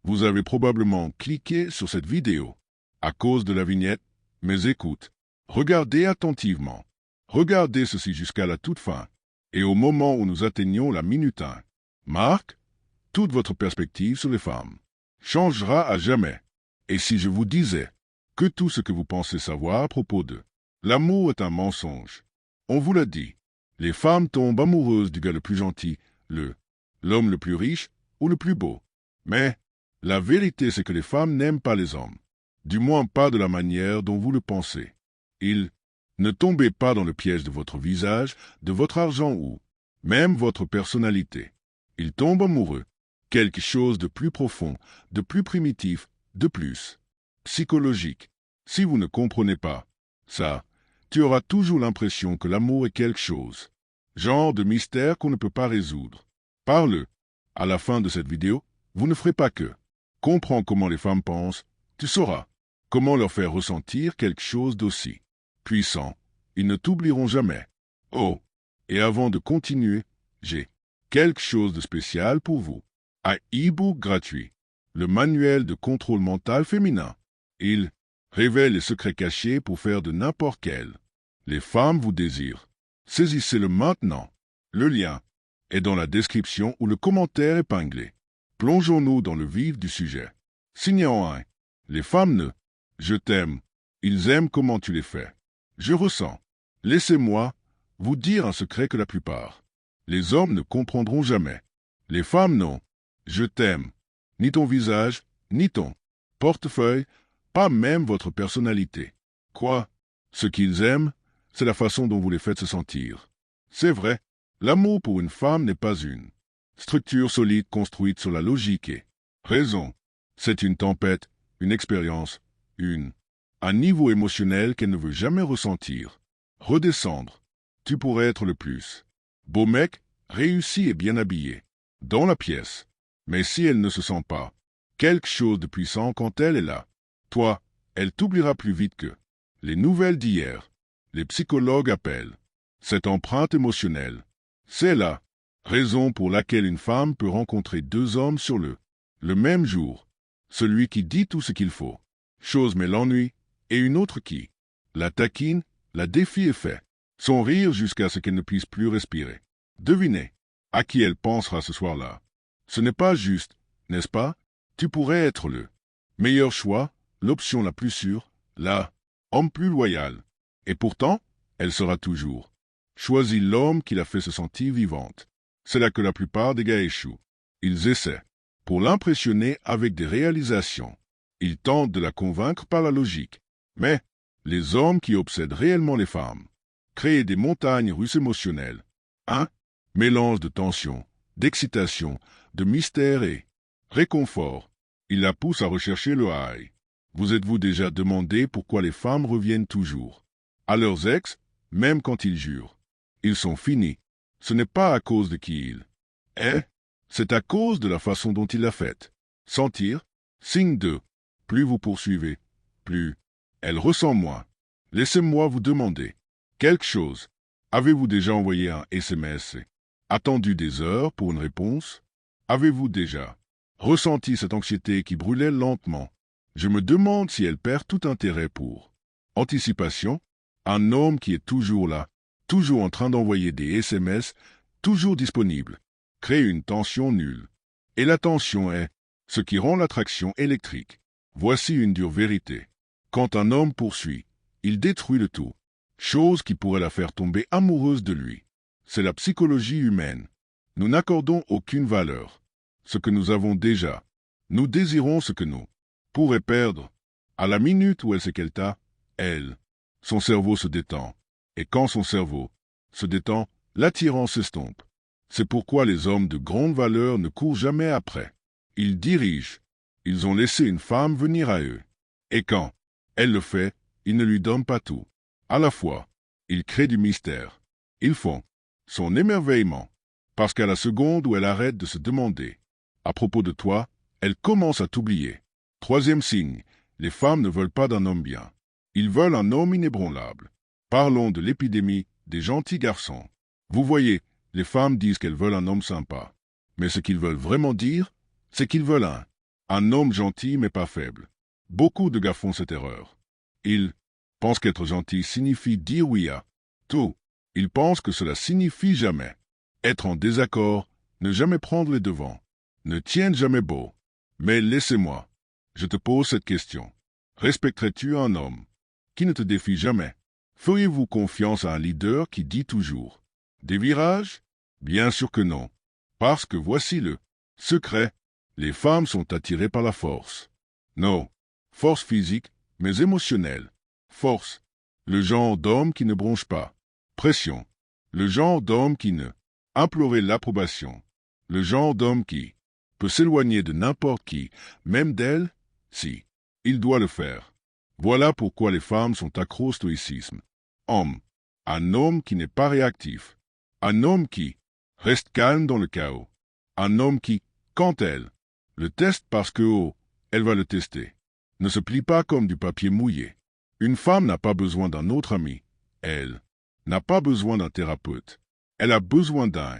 Vous avez probablement cliqué sur cette vidéo à cause de la vignette, mais écoute, regardez attentivement. Regardez ceci jusqu'à la toute fin. Et au moment où nous atteignons la minute 1, Marc, toute votre perspective sur les femmes changera à jamais. Et si je vous disais que tout ce que vous pensez savoir à propos d'eux, l'amour est un mensonge. On vous l'a dit. Les femmes tombent amoureuses du gars le plus gentil, l'homme le plus riche ou le plus beau. Mais la vérité, c'est que les femmes n'aiment pas les hommes. Du moins pas de la manière dont vous le pensez. Ne tombez pas dans le piège de votre visage, de votre argent ou même votre personnalité. Ils tombent amoureux. Quelque chose de plus profond, de plus primitif, de plus psychologique. Si vous ne comprenez pas ça, tu auras toujours l'impression que l'amour est quelque chose, genre de mystère qu'on ne peut pas résoudre. Parle. À la fin de cette vidéo, vous ne ferez pas que comprends comment les femmes pensent, tu sauras comment leur faire ressentir quelque chose d'aussi puissant. Ils ne t'oublieront jamais. Oh, et avant de continuer, j'ai quelque chose de spécial pour vous. Un e-book gratuit, le manuel de contrôle mental féminin. Il révèle les secrets cachés pour faire de n'importe quel. Les femmes vous désirent. Saisissez-le maintenant. Le lien est dans la description ou le commentaire épinglé. Plongeons-nous dans le vif du sujet. Signant 1. Les femmes ne. Je t'aime. Ils aiment comment tu les fais. Je ressens. Laissez-moi vous dire un secret que la plupart. Les hommes ne comprendront jamais. Les femmes non. Je t'aime. Ni ton visage, ni ton portefeuille, pas même votre personnalité. Quoi? Ce qu'ils aiment, c'est la façon dont vous les faites se sentir. C'est vrai, l'amour pour une femme n'est pas une structure solide construite sur la logique et raison. C'est une tempête, une expérience, un niveau émotionnel qu'elle ne veut jamais ressentir. Redescendre. Tu pourrais être le plus beau mec, réussi et bien habillé, dans la pièce. Mais si elle ne se sent pas quelque chose de puissant quand elle est là, toi, elle t'oubliera plus vite que les nouvelles d'hier. Les psychologues appellent cette empreinte émotionnelle. C'est la raison pour laquelle une femme peut rencontrer deux hommes sur le même jour. Celui qui dit tout ce qu'il faut, chose mais l'ennui, et une autre qui la taquine, la défie et fait son rire jusqu'à ce qu'elle ne puisse plus respirer. Devinez à qui elle pensera ce soir-là. Ce n'est pas juste, n'est-ce pas? Tu pourrais être le meilleur choix, l'option la plus sûre, l'homme plus loyal. Et pourtant, elle sera toujours. Choisis l'homme qui la fait se sentir vivante. C'est là que la plupart des gars échouent. Ils essaient, pour l'impressionner avec des réalisations. Ils tentent de la convaincre par la logique. Mais les hommes qui obsèdent réellement les femmes créent des montagnes russes émotionnelles. Un mélange de tension, d'excitation, de mystère et réconfort. Ils la poussent à rechercher le high. Vous êtes-vous déjà demandé pourquoi les femmes reviennent toujours à leurs ex, même quand ils jurent? Ils sont finis. Ce n'est pas à cause de qui il est, c'est à cause de la façon dont il l'a faite. Sentir, signe 2. Plus vous poursuivez, plus elle ressent moins. Laissez-moi vous demander quelque chose. Avez-vous déjà envoyé un SMS et attendu des heures pour une réponse? Avez-vous déjà ressenti cette anxiété qui brûlait lentement? Je me demande si elle perd tout intérêt pour anticipation. Un homme qui est toujours là, toujours en train d'envoyer des SMS, toujours disponible, crée une tension nulle. Et la tension est ce qui rend l'attraction électrique. Voici une dure vérité. Quand un homme poursuit, il détruit le tout, chose qui pourrait la faire tomber amoureuse de lui. C'est la psychologie humaine. Nous n'accordons aucune valeur. Ce que nous avons déjà. Nous désirons ce que nous pourrions perdre. À la minute où elle sait qu'elle t'a, son cerveau se détend. Et quand son cerveau se détend, l'attirance s'estompe. C'est pourquoi les hommes de grande valeur ne courent jamais après. Ils dirigent. Ils ont laissé une femme venir à eux. Et quand elle le fait, ils ne lui donnent pas tout. À la fois, ils créent du mystère. Ils font son émerveillement. Parce qu'à la seconde où elle arrête de se demander à propos de toi, elle commence à t'oublier. Troisième signe, les femmes ne veulent pas d'un homme bien. Ils veulent un homme inébranlable. Parlons de l'épidémie des gentils garçons. Vous voyez, les femmes disent qu'elles veulent un homme sympa. Mais ce qu'ils veulent vraiment dire, c'est qu'ils veulent un Un homme gentil mais pas faible. Beaucoup de gars font cette erreur. Ils pensent qu'être gentil signifie dire oui à tout. Ils pensent que cela signifie jamais être en désaccord, ne jamais prendre les devants, ne tiennent jamais beau. Mais laissez-moi, je te pose cette question. Respecterais-tu un homme qui ne te défie jamais? Feriez-vous confiance à un leader qui dit toujours des virages? Bien sûr que non. Parce que voici le secret. Les femmes sont attirées par la force. Non, force physique, mais émotionnelle. Force, le genre d'homme qui ne bronche pas. Pression, le genre d'homme qui ne implorer l'approbation. Le genre d'homme qui peut s'éloigner de n'importe qui, même d'elle, si il doit le faire. Voilà pourquoi les femmes sont accros au stoïcisme. Homme, un homme qui n'est pas réactif. Un homme qui reste calme dans le chaos. Un homme qui, quand elle le teste parce que, elle va le tester, ne se plie pas comme du papier mouillé. Une femme n'a pas besoin d'un autre ami. Elle n'a pas besoin d'un thérapeute. Elle a besoin d'un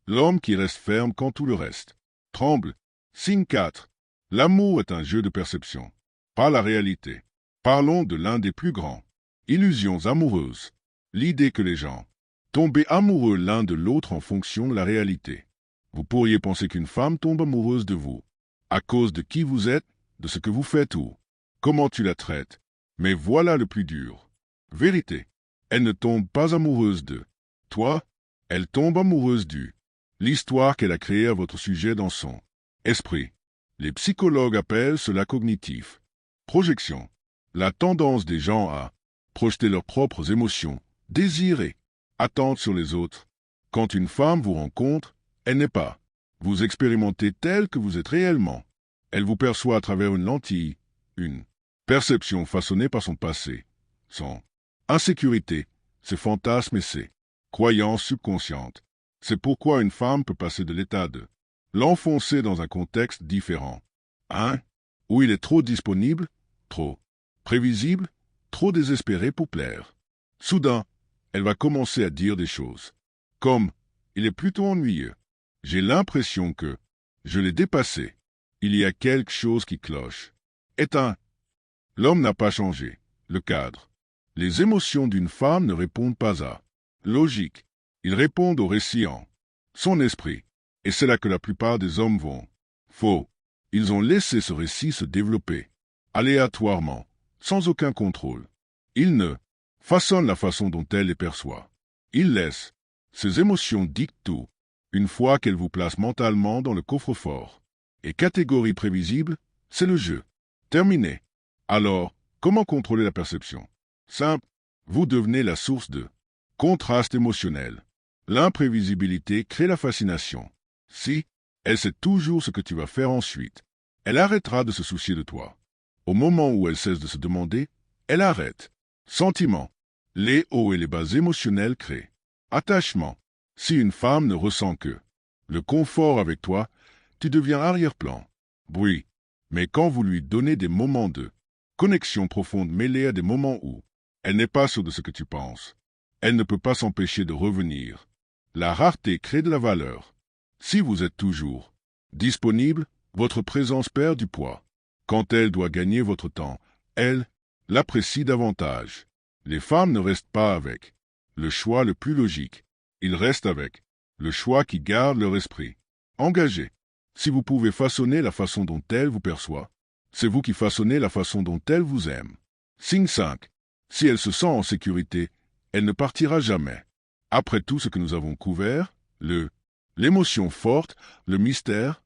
l'homme qui reste ferme quand tout le reste tremble. Signe 4. L'amour est un jeu de perception, pas la réalité. Parlons de l'un des plus grands illusions amoureuses. L'idée que les gens tombent amoureux l'un de l'autre en fonction de la réalité. Vous pourriez penser qu'une femme tombe amoureuse de vous à cause de qui vous êtes, de ce que vous faites ou comment tu la traites. Mais voilà le plus dur. Vérité. Elle ne tombe pas amoureuse de toi, elle tombe amoureuse du l'histoire qu'elle a créée à votre sujet dans son esprit. Les psychologues appellent cela cognitif. Projection. La tendance des gens à projeter leurs propres émotions, désirs et attentes sur les autres. Quand une femme vous rencontre, elle n'est pas. Vous expérimentez tel que vous êtes réellement. Elle vous perçoit à travers une lentille, une perception façonnée par son passé, son insécurité, ses fantasmes et ses croyances subconscientes. C'est pourquoi une femme peut passer de l'état de l'enfoncer dans un contexte différent. Un, où il est trop disponible, trop prévisible, trop désespéré pour plaire. Soudain, elle va commencer à dire des choses. Comme, il est plutôt ennuyeux. J'ai l'impression que je l'ai dépassé. Il y a quelque chose qui cloche. Éteint. L'homme n'a pas changé. Le cadre. Les émotions d'une femme ne répondent pas à logique. Ils répondent au récit en son esprit. Et c'est là que la plupart des hommes vont. Faux. Ils ont laissé ce récit se développer, aléatoirement, sans aucun contrôle. Ils ne façonnent la façon dont elle les perçoit. Ils laissent. Ces émotions dictent tout, une fois qu'elles vous placent mentalement dans le coffre-fort. Et catégorie prévisible, c'est le jeu. Terminé. Alors, comment contrôler la perception? Simple. Vous devenez la source de contraste émotionnel. L'imprévisibilité crée la fascination. Si, elle sait toujours ce que tu vas faire ensuite. Elle arrêtera de se soucier de toi. Au moment où elle cesse de se demander, elle arrête. Sentiment. Les hauts et les bas émotionnels créent attachement. Si une femme ne ressent que le confort avec toi, tu deviens arrière-plan. Bruit. Mais quand vous lui donnez des moments de connexion profonde mêlés à des moments où elle n'est pas sûre de ce que tu penses, elle ne peut pas s'empêcher de revenir. La rareté crée de la valeur. Si vous êtes toujours disponible, votre présence perd du poids. Quand elle doit gagner votre temps, elle l'apprécie davantage. Les femmes ne restent pas avec le choix le plus logique. Ils restent avec le choix qui garde leur esprit engagé. Si vous pouvez façonner la façon dont elle vous perçoit, c'est vous qui façonnez la façon dont elle vous aime. Signe 5. Si elle se sent en sécurité, elle ne partira jamais. Après tout ce que nous avons couvert, l'émotion forte, le mystère,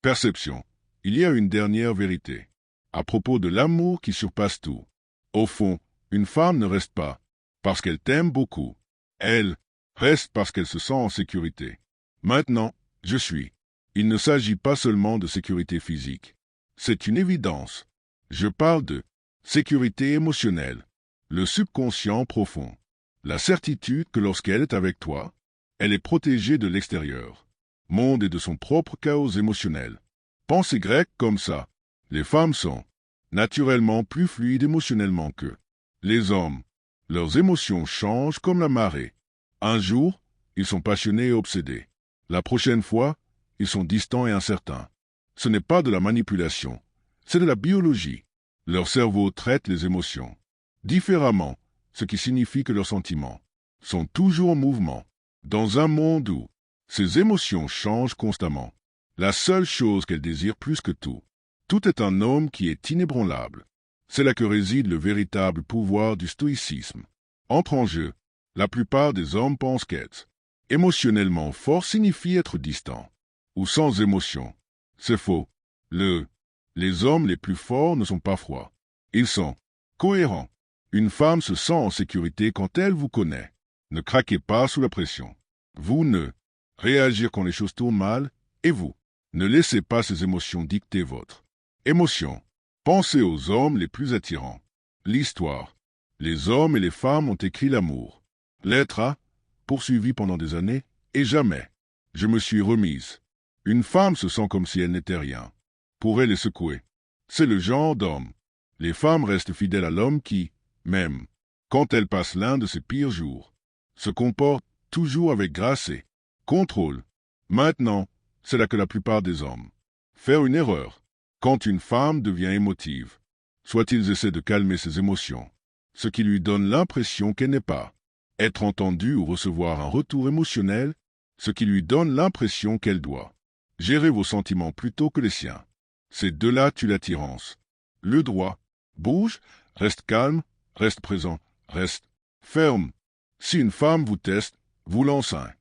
perception, il y a une dernière vérité. À propos de l'amour qui surpasse tout. Au fond, une femme ne reste pas parce qu'elle t'aime beaucoup. Elle reste parce qu'elle se sent en sécurité. Maintenant, je suis. Il ne s'agit pas seulement de sécurité physique. C'est une évidence. Je parle de sécurité émotionnelle, le subconscient profond, la certitude que lorsqu'elle est avec toi, elle est protégée de l'extérieur, monde et de son propre chaos émotionnel. Pensez grec comme ça. Les femmes sont naturellement plus fluides émotionnellement que les hommes. Leurs émotions changent comme la marée. Un jour, ils sont passionnés et obsédés. La prochaine fois, ils sont distants et incertains. Ce n'est pas de la manipulation, c'est de la biologie. Leur cerveau traite les émotions différemment, ce qui signifie que leurs sentiments sont toujours en mouvement. Dans un monde où ces émotions changent constamment, la seule chose qu'elles désirent plus que tout est un homme qui est inébranlable. C'est là que réside le véritable pouvoir du stoïcisme. Entre en jeu, la plupart des hommes pensent qu'être émotionnellement fort signifie être distant ou sans émotion. C'est faux. Les hommes les plus forts ne sont pas froids. Ils sont cohérents. Une femme se sent en sécurité quand elle vous connaît. Ne craquez pas sous la pression. Vous ne réagir quand les choses tournent mal, et vous ne laissez pas ces émotions dicter votre émotion. Pensez aux hommes les plus attirants. L'histoire. Les hommes et les femmes ont écrit l'amour. L'être a poursuivi pendant des années, et jamais je me suis remise. Une femme se sent comme si elle n'était rien. Pourrait les secouer. C'est le genre d'homme. Les femmes restent fidèles à l'homme qui, même quand elles passent l'un de ses pires jours, se comporte toujours avec grâce et contrôle. Maintenant, c'est là que la plupart des hommes faire une erreur. Quand une femme devient émotive, soit ils essaient de calmer ses émotions, ce qui lui donne l'impression qu'elle n'est pas être entendue ou recevoir un retour émotionnel, ce qui lui donne l'impression qu'elle doit gérer vos sentiments plutôt que les siens. C'est de là tue l'attirance. Le droit bouge, reste calme, reste présent, reste ferme. Si une femme vous teste, vous lance un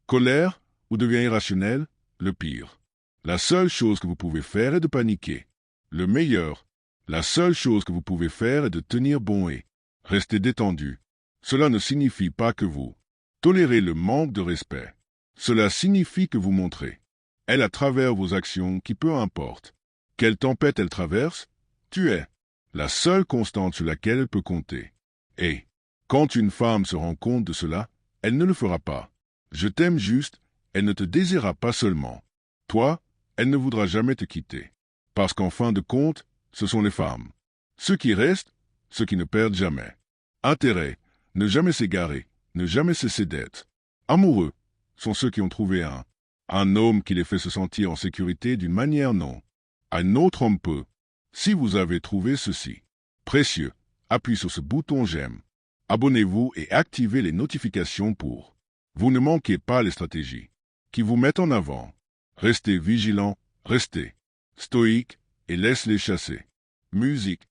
colère ou devient irrationnel, le pire. La seule chose que vous pouvez faire est de paniquer. Le meilleur, la seule chose que vous pouvez faire est de tenir bon et rester détendu. Cela ne signifie pas que vous tolérez le manque de respect. Cela signifie que vous montrez, elle à travers vos actions qui peu importe quelle tempête elle traverse, tu es la seule constante sur laquelle elle peut compter. Et quand une femme se rend compte de cela, elle ne le fera pas. Je t'aime juste, elle ne te désirera pas seulement. Toi, elle ne voudra jamais te quitter. Parce qu'en fin de compte, ce sont les femmes. Ceux qui restent, ceux qui ne perdent jamais. Intérêt, ne jamais s'égarer, ne jamais cesser d'être. Amoureux, sont ceux qui ont trouvé un homme qui les fait se sentir en sécurité d'une manière non. Un autre homme peut. Si vous avez trouvé ceci précieux, appuyez sur ce bouton j'aime. Abonnez-vous et activez les notifications pour. Vous ne manquez pas les stratégies qui vous mettent en avant. Restez vigilants, restez stoïques et laissez-les chasser. Musique.